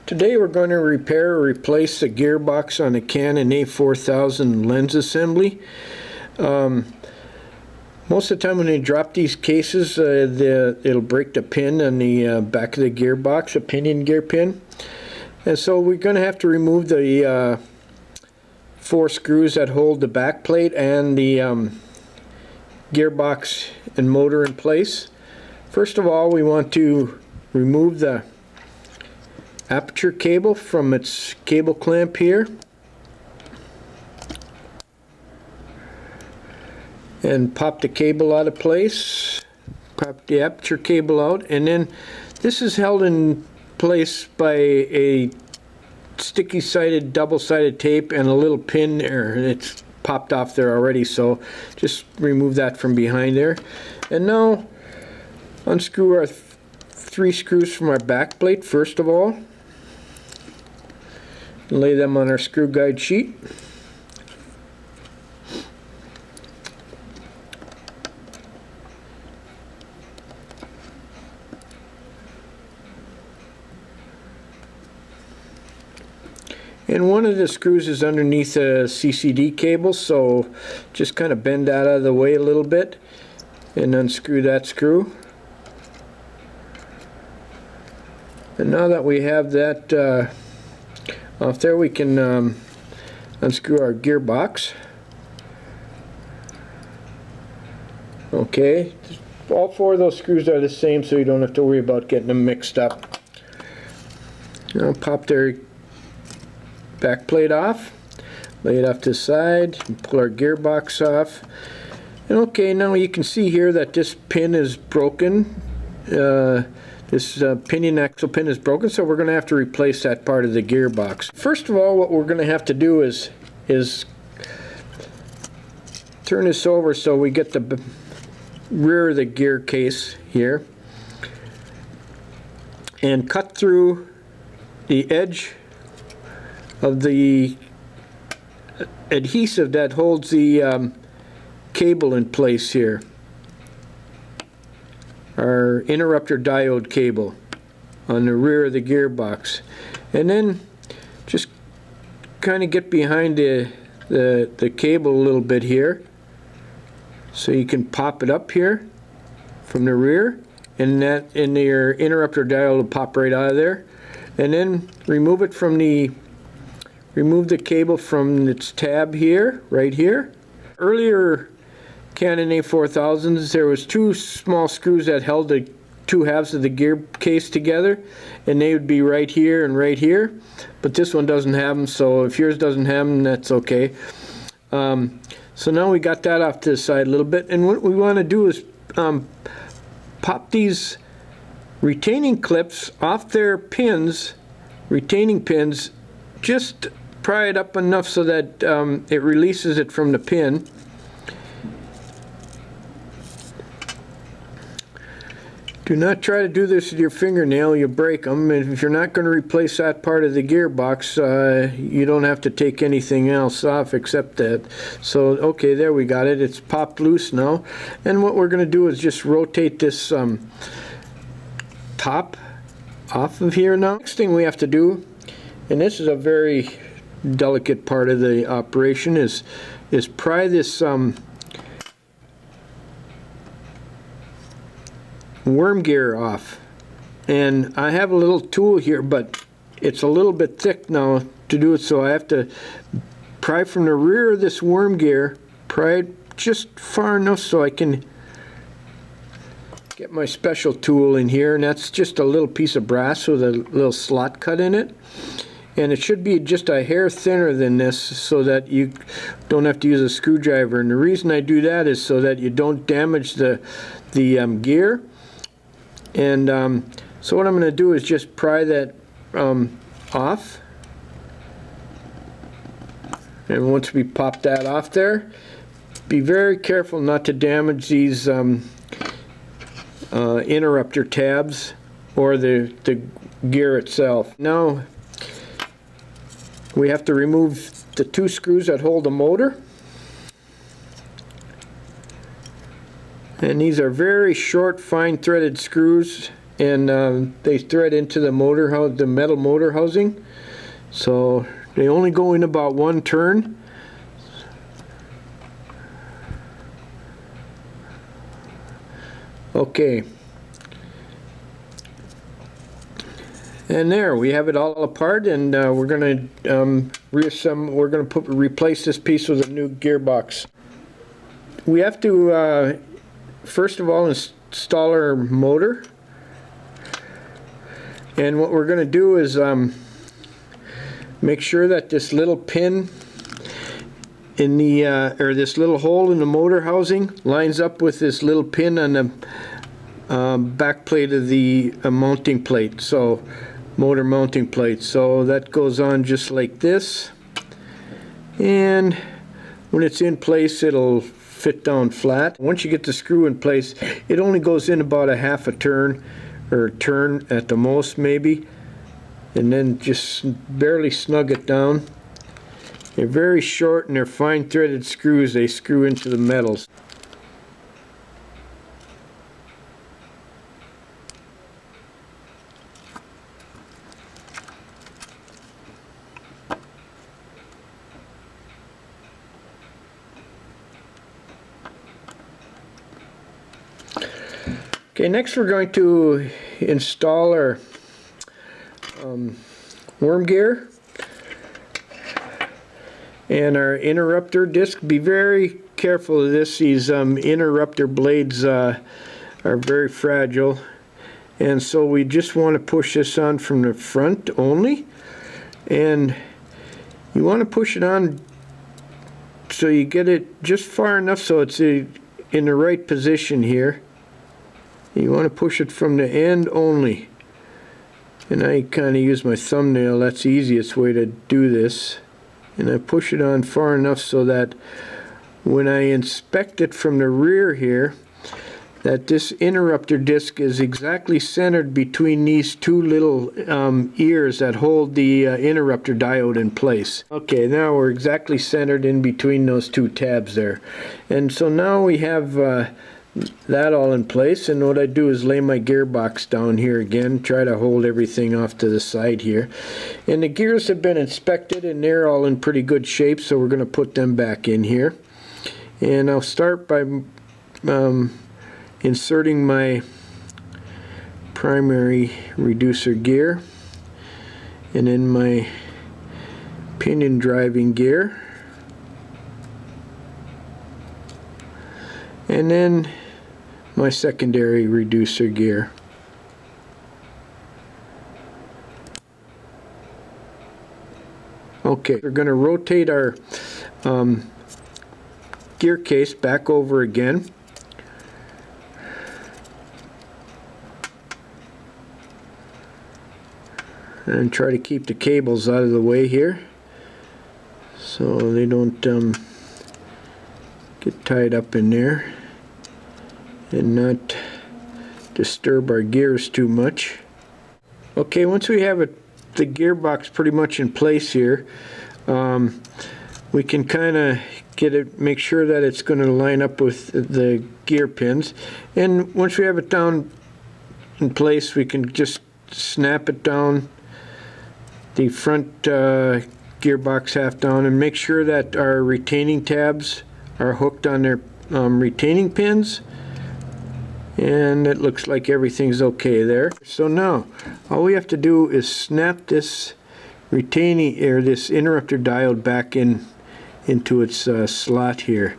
Today we're going to repair or replace the gearbox on a Canon A4000 lens assembly. Most of the time when they drop these cases, it'll break the pin on the back of the gearbox, a pinion gear pin. And so we're going to have to remove the 4 screws that hold the back plate and the gearbox and motor in place. First of all, we want to remove the aperture cable from its cable clamp here, and pop the cable out of place, pop the aperture cable out, and then this is held in place by a sticky sided double-sided tape and a little pin there. It's popped off there already, so just remove that from behind there. And now unscrew our 3 screws from our back plate first of all. Lay them on our screw guide sheet. And one of the screws is underneath a CCD cable, so just kind of bend that out of the way a little bit and unscrew that screw. And now that we have that off there, we can unscrew our gearbox. Okay, all 4 of those screws are the same, so you don't have to worry about getting them mixed up. Now pop their back plate off, lay it off to the side, and pull our gearbox off. And okay, now you can see here that this pin is broken. This pinion axle pin is broken, so we're going to have to replace that part of the gearbox. First of all, what we're going to have to do is turn this over so we get the rear of the gear case here, and cut through the edge of the adhesive that holds the cable in place here. Our interrupter diode cable on the rear of the gearbox, and then just kind of get behind the cable a little bit here, so you can pop it up here from the rear, and your interrupter diode will pop right out of there. And then remove the cable from its tab here, right here. Earlier Canon A4000s, there was 2 small screws that held the 2 halves of the gear case together, and they would be right here and right here, but this one doesn't have them, so if yours doesn't have them, that's okay. So now we got that off to the side a little bit, and what we want to do is pop these retaining clips off their pins, retaining pins, just pry it up enough so that it releases it from the pin. Do not try to do this with your fingernail, you'll break them. And if you're not going to replace that part of the gearbox, you don't have to take anything else off except that. So okay, there we got it. It's popped loose now. And what we're going to do is just rotate this top off of here now. Next thing we have to do, and this is a very delicate part of the operation, is pry this worm gear off. And I have a little tool here, but it's a little bit thick now to do it, so I have to pry from the rear of this worm gear, pry it just far enough so I can get my special tool in here, and that's just a little piece of brass with a little slot cut in it. And it should be just a hair thinner than this so that you don't have to use a screwdriver. And the reason I do that is so that you don't damage the gear. And so what I'm going to do is just pry that off. And once we pop that off there, be very careful not to damage these interrupter tabs or the gear itself. Now we have to remove the 2 screws that hold the motor. And these are very short, fine threaded screws, and they thread into the the metal motor housing. So they only go in about one turn. Okay. And there we have it all apart, and we're going to reassemble. We're going to replace this piece with a new gearbox. We have to first of all install our motor, and what we're going to do is make sure that this little pin in the or this little hole in the motor housing lines up with this little pin on the back plate of the mounting plate. So motor mounting plate. So that goes on just like this, and when it's in place it'll fit down flat. Once you get the screw in place, it only goes in about a half a turn, or a turn at the most maybe, and then just barely snug it down. They're very short and they're fine threaded screws. They screw into the metals. Okay, next we're going to install our worm gear and our interrupter disc. Be very careful of this. These interrupter blades are very fragile, and so we just want to push this on from the front only, and you want to push it on so you get it just far enough so it's in the right position here. You want to push it from the end only, and I kind of use my thumbnail. That's the easiest way to do this, and I push it on far enough so that when I inspect it from the rear here, that this interrupter disc is exactly centered between these two little ears that hold the interrupter diode in place. Okay, now we're exactly centered in between those two tabs there, and so now we have that all in place. And what I do is lay my gearbox down here again, try to hold everything off to the side here, and the gears have been inspected and they're all in pretty good shape, so we're going to put them back in here. And I'll start by inserting my primary reducer gear, and then my pinion driving gear, and then my secondary reducer gear. Okay, we're going to rotate our gear case back over again. And try to keep the cables out of the way here so they don't get tied up in there and not disturb our gears too much. Okay, once we have the gearbox pretty much in place here, we can kind of make sure that it's going to line up with the gear pins, and once we have it down in place, we can just snap it down the front gearbox half down, and make sure that our retaining tabs are hooked on their retaining pins, and it looks like everything's okay there. So now all we have to do is snap this retaining this interrupter diode back into its slot here,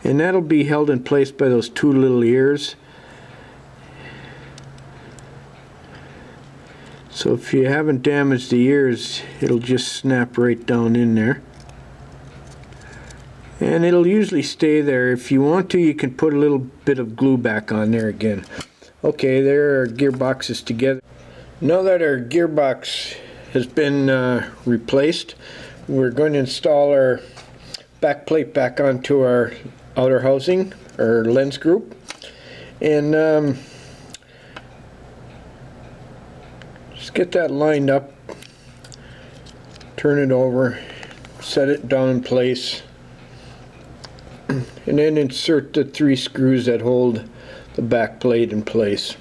and that'll be held in place by those two little ears. So if you haven't damaged the ears, it'll just snap right down in there. And it'll usually stay there. If you want to, you can put a little bit of glue back on there again. Okay, there are our gearboxes together. Now that our gearbox has been replaced, we're going to install our back plate back onto our outer housing, our lens group. And just get that lined up, turn it over, set it down in place, and then insert the 3 screws that hold the back plate in place.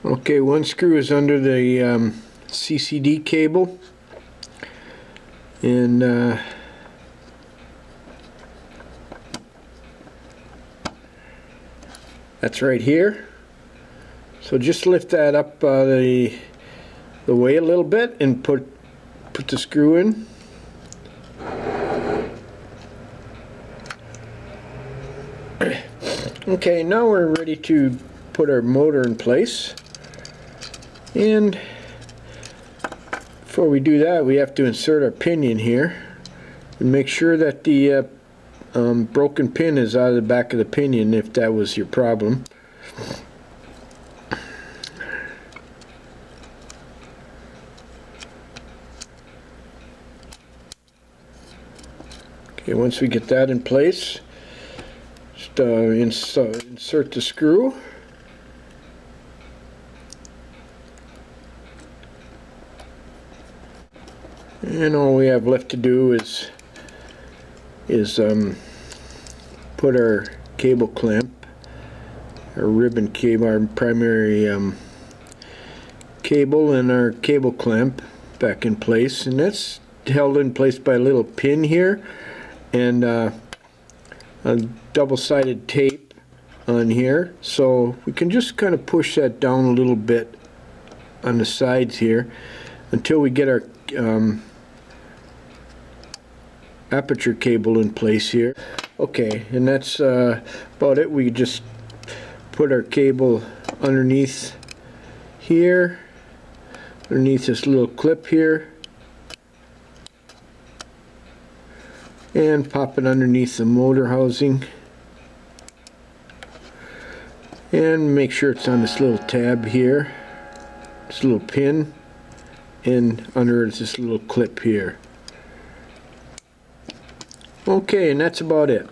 Okay, one screw is under the CCD cable, and that's right here. So just lift that up the way a little bit and put the screw in. Okay, now we're ready to put our motor in place. And before we do that, we have to insert our pinion here and make sure that the broken pin is out of the back of the pinion, if that was your problem. Okay, once we get that in place, just insert the screw. And all we have left to do is put our cable clamp, our ribbon cable, our primary cable, and our cable clamp back in place, and that's held in place by a little pin here and a double-sided tape on here. So we can just kind of push that down a little bit on the sides here until we get our aperture cable in place here. Okay, and that's about it. We just put our cable underneath here, underneath this little clip here, and pop it underneath the motor housing, and make sure it's on this little tab here, this little pin, and under this little clip here. Okay, and that's about it.